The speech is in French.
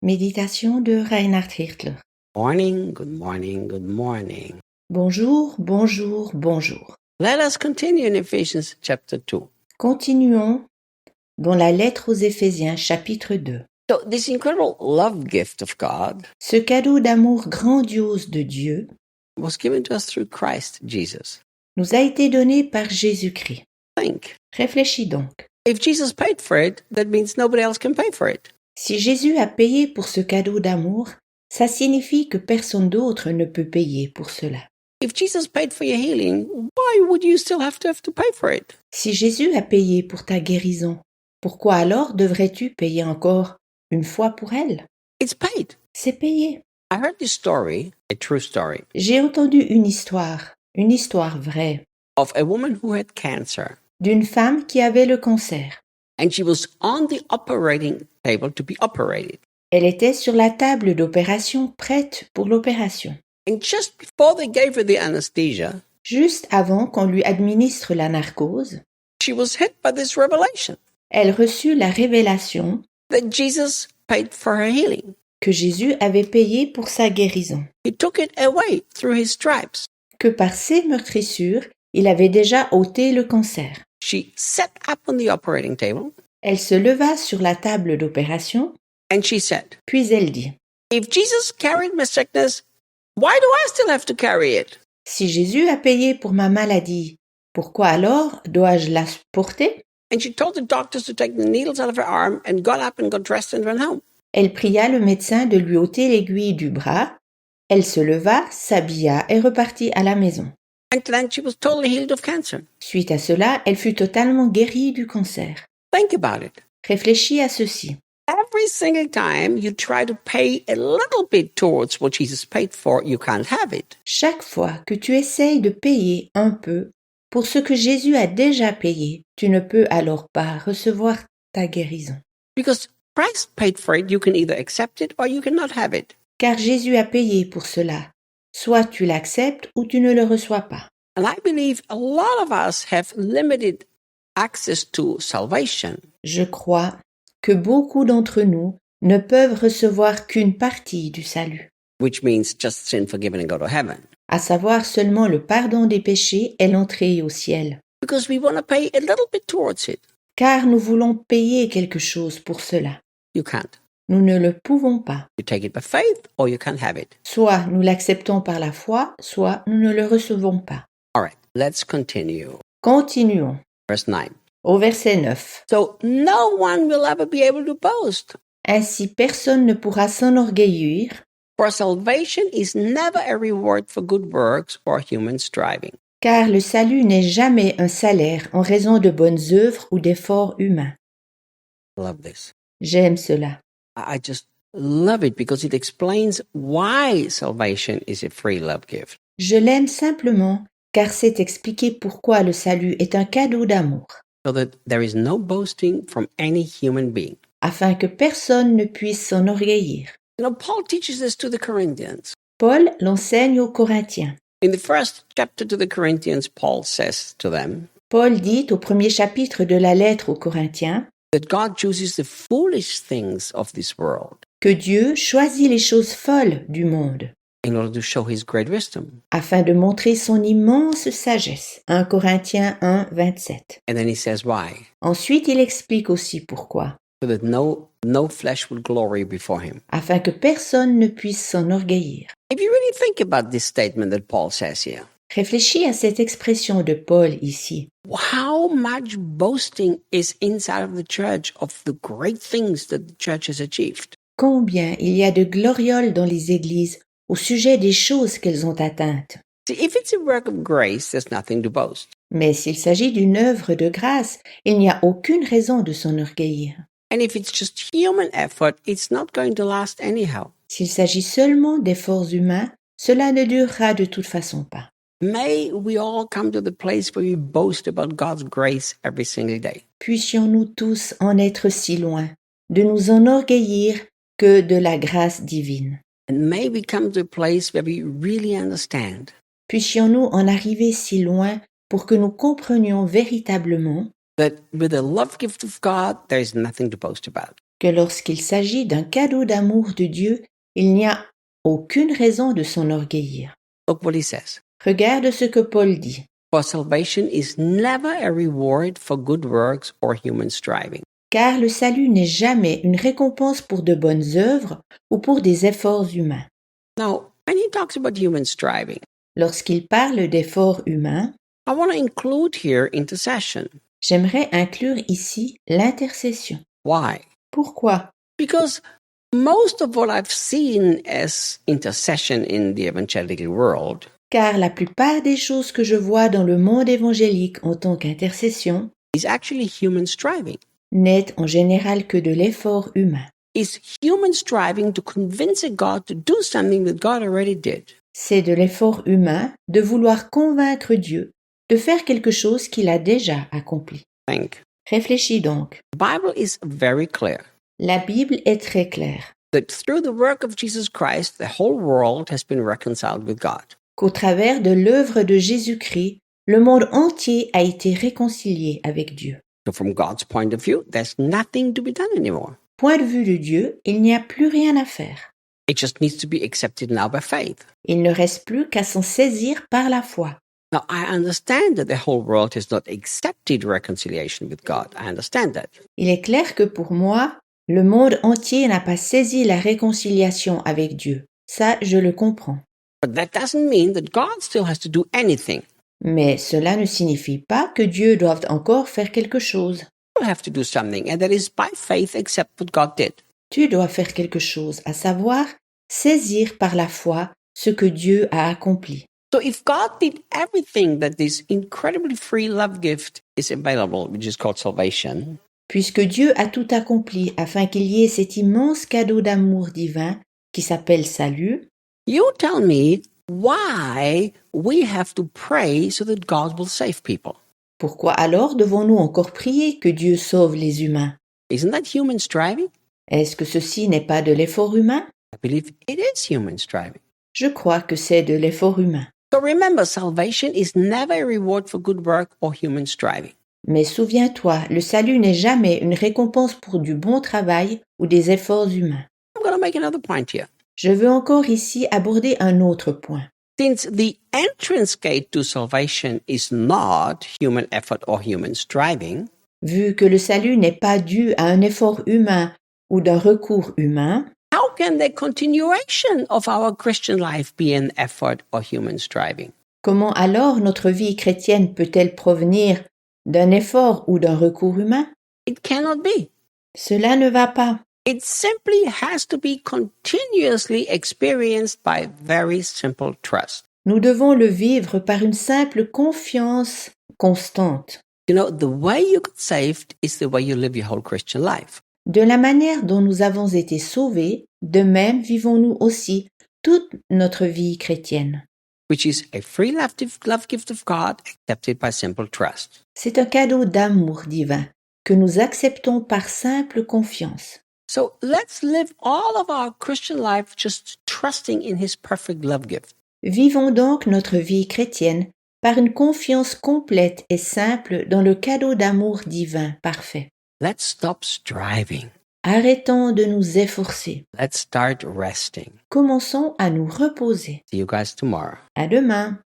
Méditation de Reinhard Hirtler. Morning, good morning, good morning. Bonjour, bonjour, bonjour. Let us continue in Ephesians chapter 2. Continuons dans la lettre aux Éphésiens chapitre 2. So this incredible love gift of God Ce cadeau d'amour grandiose de Dieu was given to us through Christ Jesus. nous a été donné par Jésus-Christ. Think. Réfléchis donc. If Jesus paid for it, that means nobody else can pay for it. Si Jésus a payé pour ce cadeau d'amour, ça signifie que personne d'autre ne peut payer pour cela. If Jesus paid for your healing, why would you still have to pay for it? Si Jésus a payé pour ta guérison, pourquoi alors devrais-tu payer encore une fois pour elle? It's paid. C'est payé. I heard this story, a true story, J'ai entendu une histoire vraie, of a woman who had cancer. d'une femme qui avait le cancer. And she was on the operating table to be operated. Elle était sur la table d'opération prête pour l'opération. And just before they gave her the anesthesia, Juste avant qu'on lui administre la narcose, she was hit by this revelation elle reçut la révélation that Jesus paid for her healing. que Jésus avait payé pour sa guérison, He took it away through his stripes. que par ses meurtrissures, il avait déjà ôté le cancer. She sat up on the operating table Elle se leva sur la table d'opération, and she said, puis elle dit, if Jesus carried my sickness, why do I still have to carry it? « Si Jésus a payé pour ma maladie, pourquoi alors dois-je la porter ?» And she told the doctors to take the needles out of her arm and got up and got dressed and went home. Elle pria le médecin de lui ôter l'aiguille du bras. Elle se leva, s'habilla et repartit à la maison. And then she was totally healed of cancer. Suite à cela, elle fut totalement guérie du cancer. Think about it. Réfléchis à ceci. Every single time you try to pay a little bit towards what Jesus paid for, you can't have it. Chaque fois que tu essayes de payer un peu pour ce que Jésus a déjà payé, tu ne peux alors pas recevoir ta guérison. Because Christ paid for it, you can either accept it or you cannot have it. Car Jésus a payé pour cela. Soit tu l'acceptes ou tu ne le reçois pas. And I believe a lot of us have limited access to salvation. Je crois que beaucoup d'entre nous ne peuvent recevoir qu'une partie du salut, Which means just sin forgiven and go to heaven. à savoir seulement le pardon des péchés et l'entrée au ciel. Because we want to pay a little bit towards it. Car nous voulons payer quelque chose pour cela. You can't. Nous ne le pouvons pas. You take it by faith or you can't have it. Soit nous l'acceptons par la foi, soit nous ne le recevons pas. All right, let's continue. Continuons. Verse 9. Au verset 9. So no one will ever be able to boast. Ainsi personne ne pourra s'enorgueillir, For salvation is never a reward for good works or human striving. car le salut n'est jamais un salaire en raison de bonnes œuvres ou d'efforts humains. I love this. J'aime cela. I just love it because it explains why salvation is a free love gift. Je l'aime simplement car c'est expliquer pourquoi le salut est un cadeau d'amour, So that there is no boasting from any human being. afin que personne ne puisse s'enorgueillir. You know, Paul teaches this to the Corinthians. Paul l'enseigne aux Corinthiens. In the first chapter to the Corinthians, Paul says to them Paul dit au premier chapitre de la lettre aux Corinthiens that God chooses the foolish things of this world que Dieu choisit les choses folles du monde in order to show his great wisdom. afin de montrer son immense sagesse. 1 Corinthiens 1, 27. And then he says why. Ensuite, il explique aussi pourquoi, So that no flesh will glory before him. afin que personne ne puisse s'enorgueillir. If you really think about this statement that Paul says here, Réfléchis à cette expression de Paul ici. how much boasting is inside of the church of the great things that the church has achieved. Combien il y a de glorioles dans les églises au sujet des choses qu'elles ont atteintes. See, if it's a work of grace, there's nothing to boast. Mais s'il s'agit d'une œuvre de grâce, il n'y a aucune raison de s'enorgueillir. And if it's just human effort, it's not going to last anyhow. S'il s'agit seulement d'efforts humains, cela ne durera de toute façon pas. May we all come to the place where we boast about God's grace every single day. Puissions-nous tous en être si loin, de nous enorgueillir que de la grâce divine. And may we come to a place where we really understand Puissions-nous en arriver si loin pour que nous comprenions véritablement that with the love gift of God, there is nothing to boast about. que lorsqu'il s'agit d'un cadeau d'amour de Dieu, il n'y a aucune raison de s'enorgueillir. Look what he says. Regarde ce que Paul dit. For salvation is never a reward for good works or human striving. Car le salut n'est jamais une récompense pour de bonnes œuvres ou pour des efforts humains. Now, when he talks about human striving, Lorsqu'il parle d'efforts humains, I want to include here intercession. j'aimerais inclure ici l'intercession. Why? Pourquoi? Because most of what I've seen as intercession in the evangelical world Car la plupart des choses que je vois dans le monde évangélique en tant qu'intercession is actually human striving. n'est en général que de l'effort humain. Is human striving to convince a God to do something that God already did. C'est de l'effort humain de vouloir convaincre Dieu de faire quelque chose qu'il a déjà accompli. Think. Réfléchis donc. The Bible is very clear La Bible est très claire that through the work of Jesus Christ, the whole world has been reconciled with God. qu'au travers de l'œuvre de Jésus-Christ, le monde entier a été réconcilié avec Dieu. So from God's point of view, there's nothing to be done anymore. Point de vue de Dieu, il n'y a plus rien à faire. It just needs to be accepted now by faith. Il ne reste plus qu'à s'en saisir par la foi. Now, I understand that the whole world has not accepted reconciliation with God. I understand that. Il est clair que pour moi, le monde entier n'a pas saisi la réconciliation avec Dieu. Ça, je le comprends. But that doesn't mean that God still has to do anything. Mais cela ne signifie pas que Dieu doive encore faire quelque chose. You have to do something, and that is by faith accept what God did. Tu dois faire quelque chose, à savoir saisir par la foi ce que Dieu a accompli. So if God did everything that this incredibly free love gift is available, which is called salvation, Puisque Dieu a tout accompli afin qu'il y ait cet immense cadeau d'amour divin qui s'appelle salut, you tell me why we have to pray so that God will save people. pourquoi alors devons-nous encore prier que Dieu sauve les humains? Isn't that human striving? Est-ce que ceci n'est pas de l'effort humain? I believe it is human striving. Je crois que c'est de l'effort humain. So remember, salvation is never a reward for good work or human striving. Mais souviens-toi, le salut n'est jamais une récompense pour du bon travail ou des efforts humains. I'm going to make another point here. Je veux encore ici aborder un autre point. Since the entrance gate to salvation is not human effort or human striving, Vu que le salut n'est pas dû à un effort humain ou d'un recours humain, how can the continuation of our Christian life be an effort or human striving? comment alors notre vie chrétienne peut-elle provenir d'un effort ou d'un recours humain? It cannot be. Cela ne va pas. It simply has to be continuously experienced by very simple trust. Nous devons le vivre par une simple confiance constante. You know, the way you got saved is the way you live your whole Christian life. De la manière dont nous avons été sauvés, de même vivons-nous aussi toute notre vie chrétienne. Which is a free love gift of God accepted by simple trust. C'est un cadeau d'amour divin que nous acceptons par simple confiance. So let's live all of our Christian life just trusting in His perfect love gift. Vivons donc notre vie chrétienne par une confiance complète et simple dans le cadeau d'amour divin parfait. Let's stop striving. Arrêtons de nous efforcer. Let's start resting. Commençons à nous reposer. See you guys tomorrow. À demain.